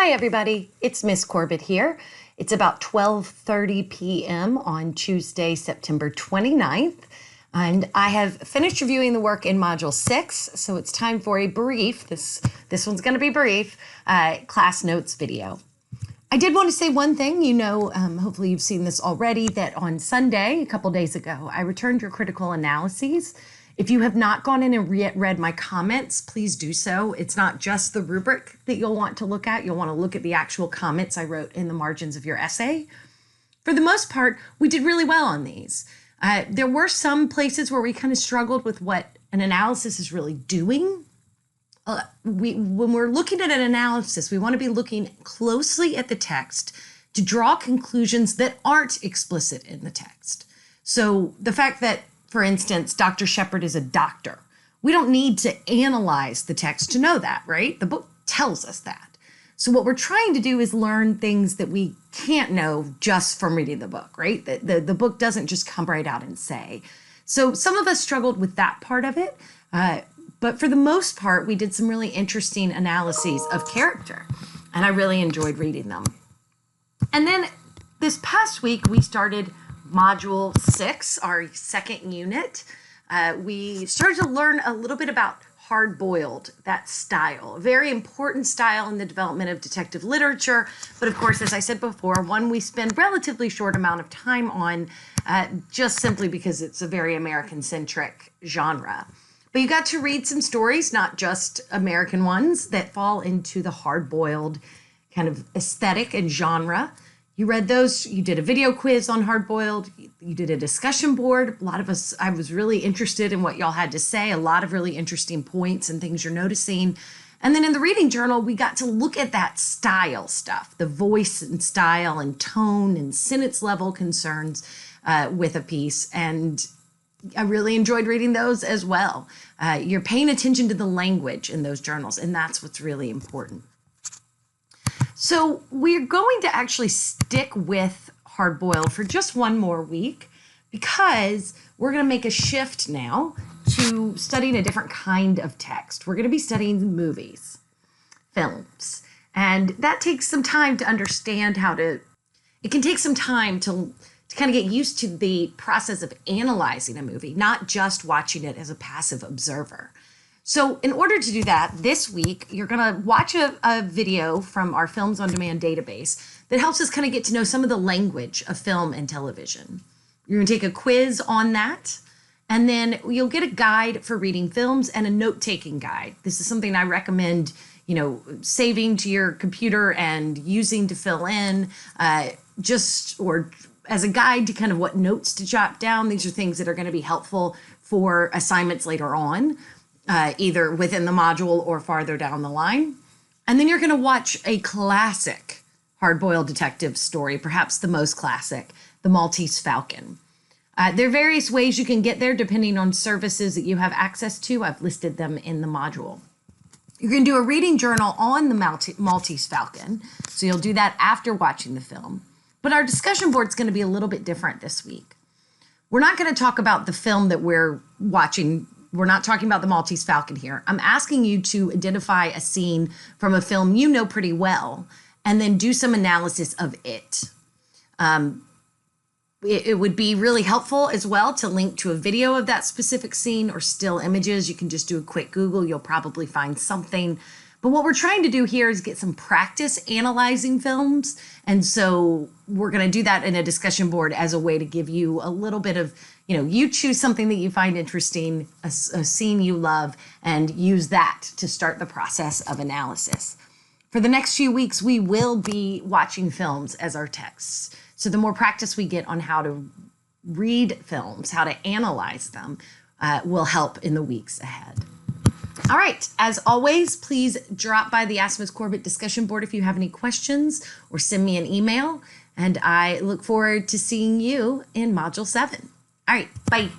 Hi everybody, it's Miss Corbett here. It's about 12:30 p.m. on Tuesday, September 29th, and I have finished reviewing the work in Module 6, so it's time for a brief, this one's going to be brief, class notes video. I did want to say one thing, hopefully you've seen this already, that on Sunday, a couple days ago, I returned your critical analyses. If you have not gone in and read my comments, please do so. It's not just the rubric that you'll want to look at. You'll want to look at the actual comments I wrote in the margins of your essay. For the most part, we did really well on these. There were some places where we kind of struggled with what an analysis is really doing. When we're looking at an analysis, we want to be looking closely at the text to draw conclusions that aren't explicit in the text. So the fact that, for instance, Dr. Shepard is a doctor, we don't need to analyze the text to know that, right? The book tells us that. So what we're trying to do is learn things that we can't know just from reading the book, right? The book doesn't just come right out and say. So some of us struggled with that part of it. But for the most part, we did some really interesting analyses of character, and I really enjoyed reading them. And then this past week, we started Module 6, our second unit. We started to learn a little bit about hard-boiled, that style, a very important style in the development of detective literature. But of course, as I said before, one we spend relatively short amount of time on, just simply because it's a very American-centric genre. But you got to read some stories, not just American ones, that fall into the hard-boiled kind of aesthetic and genre. You read those, you did a video quiz on hard-boiled, you did a discussion board. A lot of us, I was really interested in what y'all had to say, a lot of really interesting points and things you're noticing. And then in the reading journal, we got to look at that style stuff, the voice and style and tone and sentence level concerns with a piece. And I really enjoyed reading those as well. You're paying attention to the language in those journals, and that's what's really important. So we're going to actually stick with hard-boiled for just one more week because we're going to make a shift now to studying a different kind of text. We're going to be studying movies, films, and that takes some time to understand it can take some time to kind of get used to the process of analyzing a movie, not just watching it as a passive observer. So in order to do that, this week, you're going to watch a video from our Films on Demand database that helps us kind of get to know some of the language of film and television. You're going to take a quiz on that, and then you'll get a guide for reading films and a note-taking guide. This is something I recommend, saving to your computer and using to fill in, or as a guide to kind of what notes to jot down. These are things that are going to be helpful for assignments later on, either within the module or farther down the line. And then you're going to watch a classic hard-boiled detective story, perhaps the most classic, The Maltese Falcon. There are various ways you can get there depending on services that you have access to. I've listed them in the module. You're going to do a reading journal on the Maltese Falcon, so you'll do that after watching the film. But our discussion board is going to be a little bit different this week. We're not going to talk about the film that we're watching. We're not talking about the Maltese Falcon here. I'm asking you to identify a scene from a film you know pretty well and then do some analysis of it. It would be really helpful as well to link to a video of that specific scene or still images. You can just do a quick Google. You'll probably find something. But what we're trying to do here is get some practice analyzing films. And so we're going to do that in a discussion board as a way to give you a little bit of, you choose something that you find interesting, a scene you love, and use that to start the process of analysis. For the next few weeks, we will be watching films as our texts. So the more practice we get on how to read films, how to analyze them, will help in the weeks ahead. All right, as always, please drop by the Ask Ms. Corbett discussion board if you have any questions or send me an email. And I look forward to seeing you in Module 7. All right, bye.